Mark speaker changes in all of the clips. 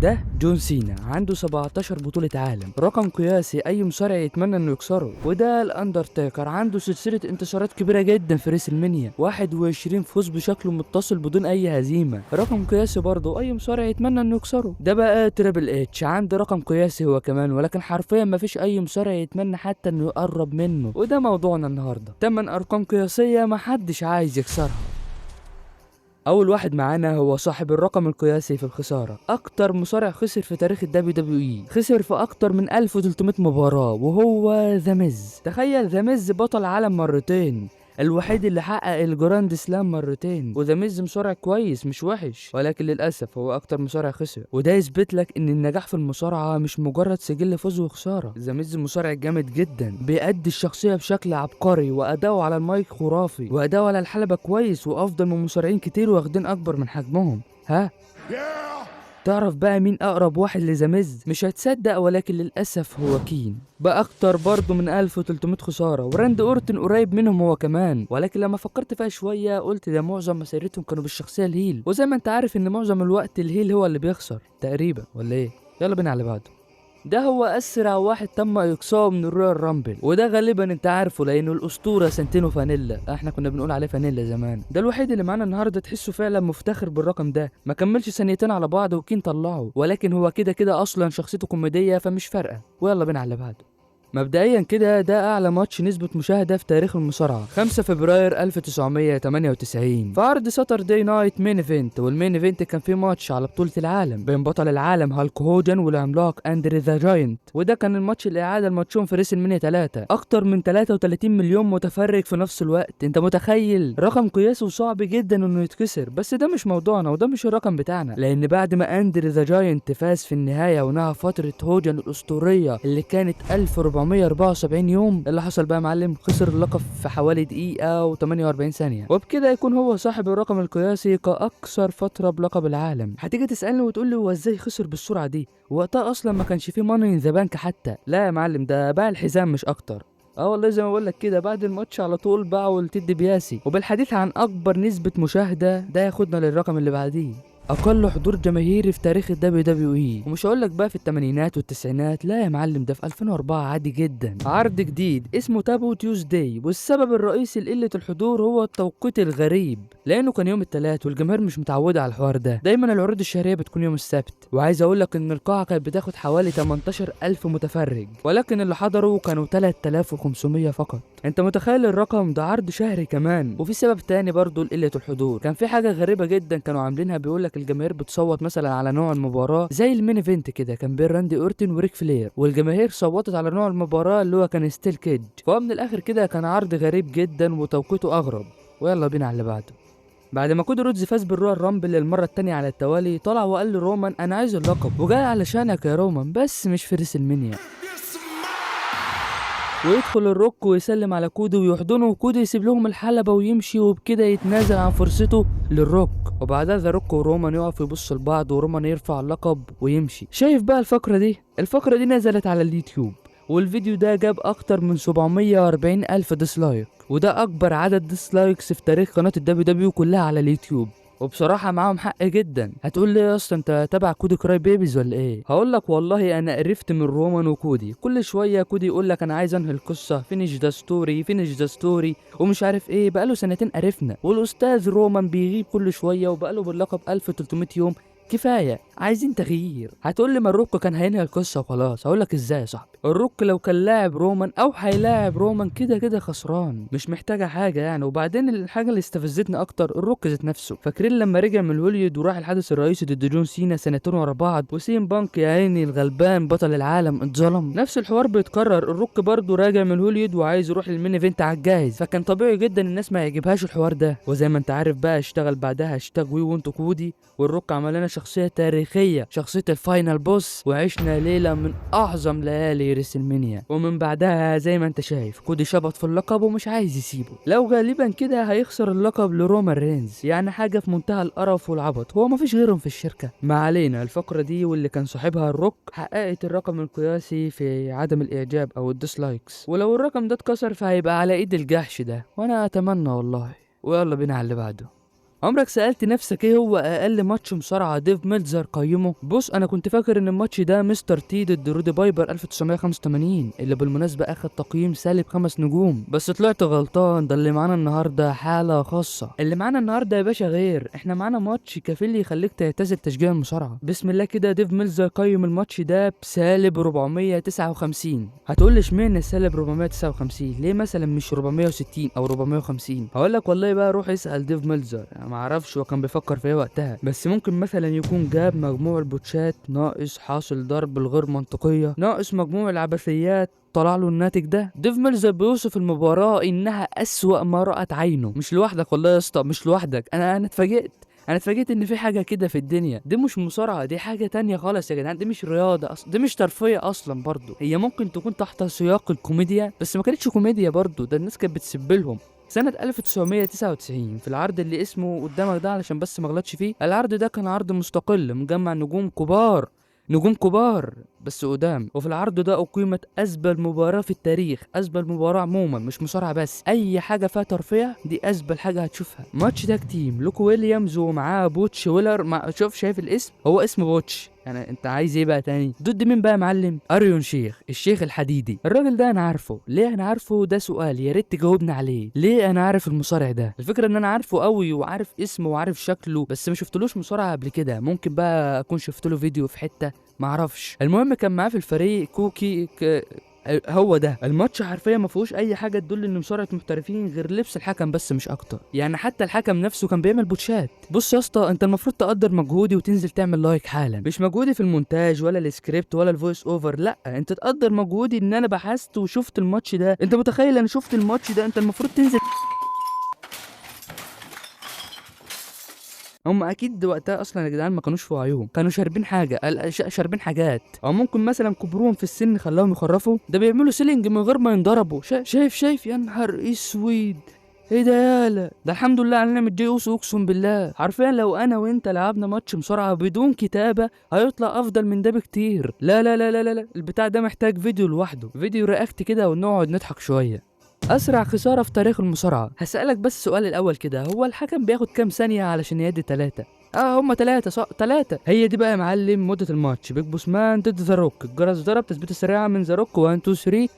Speaker 1: ده جون سينا عنده 17 بطولة عالم، رقم قياسي اي مصارع يتمنى انه يكسره. وده الاندرتيكر عنده سلسلة انتصارات كبيرة جدا في ريس المنيا، 21 فوز بشكل متصل بدون اي هزيمة، رقم قياسي برضه اي مصارع يتمنى انه يكسره. ده بقى تريبل اتش عنده رقم قياسي هو كمان، ولكن حرفيا مفيش اي مصارع يتمنى حتى انه يقرب منه. وده موضوعنا النهارده، 8 ارقام قياسية محدش عايز يكسرها. اول واحد معانا هو صاحب الرقم القياسي في الخساره، اكتر مصارع خسر في تاريخ الدبليو دبليو اي، خسر في اكتر من 1300 مباراه، وهو ذا ميز. تخيل ذا ميز بطل عالم مرتين، الوحيد اللي حقق الجراند سلام مرتين. وذا ميز مصارع كويس مش وحش، ولكن للاسف هو اكتر مصارع خسر. وده يثبت لك ان النجاح في المصارعه مش مجرد سجل فوز وخساره. ذا ميز مصارع جامد جدا، بيأدي الشخصيه بشكل عبقري، واداؤه على المايك خرافي، واداؤه على الحلبه كويس، وافضل من مصارعين كتير واخدين اكبر من حجمهم. ها تعرف بقى مين اقرب واحد لزاميز؟ مش هتصدق، ولكن للاسف هو كين، باكتر برضه من 1300 خساره، وراند اورتن قريب منهم هو كمان. ولكن لما فكرت فيها شويه قلت ده معظم مسيرتهم كانوا بالشخصيه الهيل، وزي ما انت عارف ان معظم الوقت الهيل هو اللي بيخسر تقريبا، ولا ايه؟ يلا بينا على بعده. ده هو اسرع واحد تم اقصائه من الرويال رامبل، وده غالبا انت عارفه لانه الاسطوره سانتينو فانيلا، احنا كنا بنقول عليه فانيلا زمان. ده الوحيد اللي معانا النهارده تحسه فعلا مفتخر بالرقم ده، ما كملش ثانيتين على بعض وكين طلعه، ولكن هو كده كده اصلا شخصيته كوميديه فمش فارقه. ويلا بينا على بعده. مبدئيا كده ده اعلى ماتش نسبة مشاهدة في تاريخ المصارعة، 5 فبراير 1998 في عرض ساتردي نايت مين ايفنت. والمين ايفنت كان فيه ماتش على بطولة العالم بين بطل العالم هالك هوجن والعملاق اندري ذا جاينت. وده كان الماتش الاعادة الماتشون في ريسل مانيا 3، اكتر من 33 مليون متفرج في نفس الوقت. انت متخيل؟ رقم قياسي وصعب جدا انه يتكسر. بس ده مش موضوعنا وده مش الرقم بتاعنا، لان بعد ما اندري ذا جاينت فاز في النهاية ونهى فترة هوجن الاسطورية اللي كانت 1474 يوم، اللي حصل بقى يا معلم؟ خسر اللقب في حوالي دقيقة و48 ثانية، وبكده يكون هو صاحب الرقم القياسي كأكثر فترة بلقب العالم. هتيجي تسألني وتقول لي هو ازاي خسر بالسرعة دي؟ وقتها اصلا ما كانش فيه ماني ان ذا بانك حتى. لا يا معلم، ده باع الحزام مش اكتر. والله زي ما بقول لك كده، بعد الماتش على طول باعوا لتيد بياسي. وبالحديث عن اكبر نسبة مشاهدة، ده ياخدنا للرقم اللي بعديه، اقل حضور جماهيري في تاريخ الدبليو دبليو اي. ومش هقول لك بقى في الثمانينات والتسعينات، لا يا معلم، ده في 2004 عادي جدا. عرض جديد اسمه تابو تيوزداي، والسبب الرئيسي لقله الحضور هو التوقيت الغريب، لانه كان يوم الثلاث والجماهير مش متعوده على الحوار ده. دايما العروض الشهريه بتكون يوم السبت. وعايز اقول لك ان القاعه كانت بتاخد حوالي 18000 متفرج، ولكن اللي حضروا كانوا 3500 فقط. انت متخيل الرقم ده؟ عرض شهري كمان. وفي سبب تاني برضه لقله الحضور، كان في حاجه غريبه جدا كانوا عاملينها، بيقول لك الجماهير بتصوت مثلا على نوع المباراه، زي المين ايفنت كده كان بين راندي اورتن وريك فلير، والجماهير صوتت على نوع المباراه اللي هو كان ستيل كيج. فهو من الاخر كده كان عرض غريب جدا وتوقيته اغرب. ويلا بينا على اللي بعده. بعد ما كودي رودز فاز بالرويال رامبل للمره الثانيه على التوالي، طلع وقال لرومان انا عايز اللقب وجاي علشانك يا رومان، بس مش في ريسل مانيا. ويدخل الروك ويسلم على كودي ويحضنه، وكودي يسيب لهم الحلبة ويمشي، وبكده يتنازل عن فرصته للروك. وبعدها ذا روك ورومان يقفوا يبصوا لبعض، ورومان يرفع اللقب ويمشي. شايف بقى الفقرة دي؟ الفقرة دي نزلت على اليوتيوب، والفيديو ده جاب اكتر من 740 الف ديسلايك، وده اكبر عدد ديسلايكس في تاريخ قناة الدبليو دبليو كلها على اليوتيوب. وبصراحة معاهم حق جدا. هتقول لي يا اسطى انت تابع كودي كراي بيبيز ولا ايه؟ هقول لك والله انا قرفت من رومان وكودي. كل شوية كودي يقول لك انا عايز انهي القصة، فينيش ذا ستوري فينيش ذا ستوري ومش عارف ايه. بقاله سنتين قرفنا، والاستاذ رومان بيغيب كل شوية وبقاله باللقب 1300 يوم. كفايه، عايزين تغيير. هتقول لي ما الروك كان هينهي القصه وخلاص. هقول لك ازاي يا صاحبي؟ الروك لو كان لاعب رومان او هيلاعب رومان كده كده خسران، مش محتاجه حاجه يعني. وبعدين الحاجه اللي استفزتني اكتر الروك ذات نفسه. فاكرين لما رجع من هوليود وراح الحدث الرئيسي ضد جون سينا سنتين ورا بعض، وسين بانك يا عيني الغلبان بطل العالم اتظلم؟ نفس الحوار بيتكرر. الروك برضه راجع من هوليود وعايز يروح للمين ايفنت على الجاهز، فكان طبيعي جدا الناس ما يعجبهاش الحوار ده. وزي ما انت عارف بقى اشتغل بعدها هاشتاج وي وونت كودي، والروك عمل لنا شخصيه تاريخيه، شخصيه الفاينل بوس، وعشنا ليله من اعظم ليالي ريسل مانيا. ومن بعدها زي ما انت شايف كودي شبط في اللقب ومش عايز يسيبه. لو غالبا كده هيخسر اللقب لرومان رينز، يعني حاجه في منتهى القرف والعبط. هو مفيش غيرهم في الشركه. ما علينا. الفقره دي واللي كان صاحبها الروك حققت الرقم القياسي في عدم الاعجاب او الديسلايكس، ولو الرقم ده اتكسر فهيبقى على ايد الجحش ده، وانا اتمنى والله. ويلا بينا على اللي بعده. عمرك سألت نفسك ايه هو اقل ماتش مصارعة ديف ميلتزر قيمه؟ بص انا كنت فاكر ان الماتش ده مستر تي ضد رودي بايبر 1985 اللي بالمناسبة اخد تقييم -5 نجوم، بس طلعت غلطان. ده اللي معانا النهارده حالة خاصة. اللي معانا النهارده يا باشا غير، احنا معانا ماتش كفيل يخليك تعتزل تشجيع المصارعة. بسم الله كده ديف ميلتزر قيم الماتش ده ب -459. هتقول لي اشمعنى -459؟ ليه مثلا مش 460 او 450؟ هقول لك والله بقى روح اسال ديف ميلتزر، انا ما اعرفش هو كان بيفكر في ايه وقتها، بس ممكن مثلا يكون جاب مجموع البوتشات ناقص حاصل ضرب الغير منطقيه ناقص مجموع العبثيات، طلع له الناتج ده. ديف ميلتزر بيوصف المباراه انها اسوأ ما رأت عينه. مش لوحدك والله يا اسطى، مش لوحدك. انا اتفاجئت ان في حاجه كده في الدنيا. دي مش مصارعه، دي حاجه تانية خالص يا جدعان. دي مش رياضه اصلا، دي مش ترفيه اصلا. برضو هي ممكن تكون تحت سياق الكوميديا، بس ما كانتش كوميديا برضو. ده الناس كانت بتسبلهم. سنة 1999 في العرض اللي اسمه قدامك ده، علشان بس ما غلطش فيه، العرض ده كان عرض مستقل مجمع نجوم كبار بس قدام. وفي العرض ده أقيمت أزبل مباراة في التاريخ، أزبل مباراة عموما، مش مصارعة بس، أي حاجة فيها ترفيه دي أزبل حاجة هتشوفها. ماتش تاك تيم لوكو ويليامز ومعاه بوتش ويلر. شايف الاسم؟ هو اسم بوتش، يعني انت عايز ايه بقى تاني؟ ضد مين بقى يا معلم؟ اريون شيخ، الشيخ الحديدي. الراجل ده انا عارفه. ليه انا عارفه؟ ده سؤال يا ريت تجاوبنا عليه. ليه انا عارف المصارع ده؟ الفكره ان انا عارفه قوي وعارف اسمه وعارف شكله، بس ما شفتلوش مصارعه قبل كده. ممكن بقى اكون شفت له فيديو في حته، ما اعرفش. المهم كان معاه في الفريق هو ده. الماتش حرفيا ما فيهوش اي حاجه تدل ان مصارعه محترفين غير لبس الحكم بس، مش اكتر. يعني حتى الحكم نفسه كان بيعمل بوتشات. بص يا اسطى، انت المفروض تقدر مجهودي وتنزل تعمل لايك حالا. مش مجهودي في المونتاج ولا السكريبت ولا الفويس اوفر، لا، انت تقدر مجهودي ان انا بحثت وشفت الماتش ده. انت متخيل انا شفت الماتش ده؟ انت المفروض تنزل. هم اكيد وقتها اصلا يا جدعان ما كانوش في وعيهم، كانوا شاربين حاجه، شاربين حاجات، او ممكن مثلا كبرهم في السن خلاهم يخرفوا. ده بيعملوا سيلينج من غير ما ينضربوا. شايف يا نهار اسود، ايه ده يالا؟ ده الحمد لله على نعمة جي اوسو. اقسم بالله حرفيا لو انا وانت لعبنا ماتش مصارعه بدون كتابه هيطلع افضل من ده بكتير. لا لا لا لا لا, لا. البتاع ده محتاج فيديو لوحده، فيديو رياكت كده ونقعد نضحك شويه. اسرع خساره في تاريخ المصارعه. هسألك بس سؤال الاول كده، هو الحكم بياخد كام ثانيه علشان يدي 3؟ هما 3 صح؟ 3. هي دي بقى يا معلم مده الماتش. بيج بوس مان ضد ذا روك، الجرس ضرب، تثبيته سريعه من ذا روك، 1 2 3،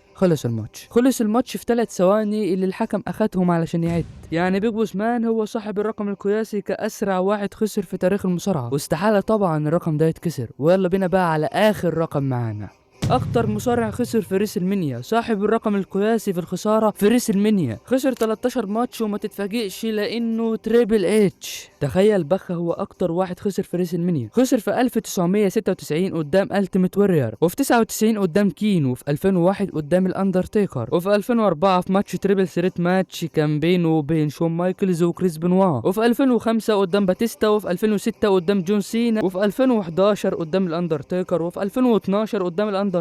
Speaker 1: خلص الماتش في 3 ثواني اللي الحكم اخدهم علشان يعد. يعني بيج بوس مان هو صاحب الرقم القياسي كاسرع واحد خسر في تاريخ المصارعه، واستحاله طبعا الرقم ده يتكسر. ويلا بينا بقى على اخر رقم معانا. اكتر مصارع خسر في ريس المنيا، صاحب الرقم القياسي في الخساره في ريس المنيا، خسر 13 ماتش. وما تتفاجئش لانه تريبل اتش. تخيل بخ هو اكتر واحد خسر في ريس المنيا. خسر في 1996 قدام التيميت وورير، وفي 99 قدام كين، وفي 2001 قدام الاندرتيكر، وفي 2004 في ماتش تريبل ثريت ماتش كان بينه وبين شون مايكلز وكريس بنوا، وفي 2005 قدام باتيستا، وفي 2006 قدام جون سينا، وفي 2011 قدام الاندرتيكر، وفي 2012 قدام الاندرتيكر،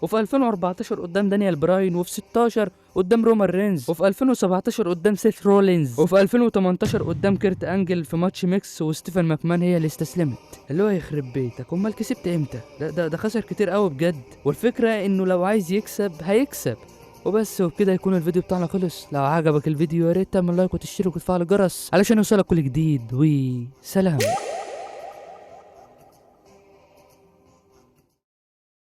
Speaker 1: وفي 2014 قدام دانيال براين، وفي 16 قدام رومان رينز، وفي 2017 قدام سيث رولينز، وفي 2018 قدام كيرت انجل في ماتش ميكس وستيفن ماكمان هي اللي استسلمت. اللي هو يخرب بيتك، امال كسبت امتى؟ ده خسر كتير قوي بجد. والفكره انه لو عايز يكسب هيكسب وبس. وبكده يكون الفيديو بتاعنا خلص. لو عجبك الفيديو يا ريت تعمل لايك وتشترك وتفعل الجرس علشان يوصلك كل جديد، وسلام.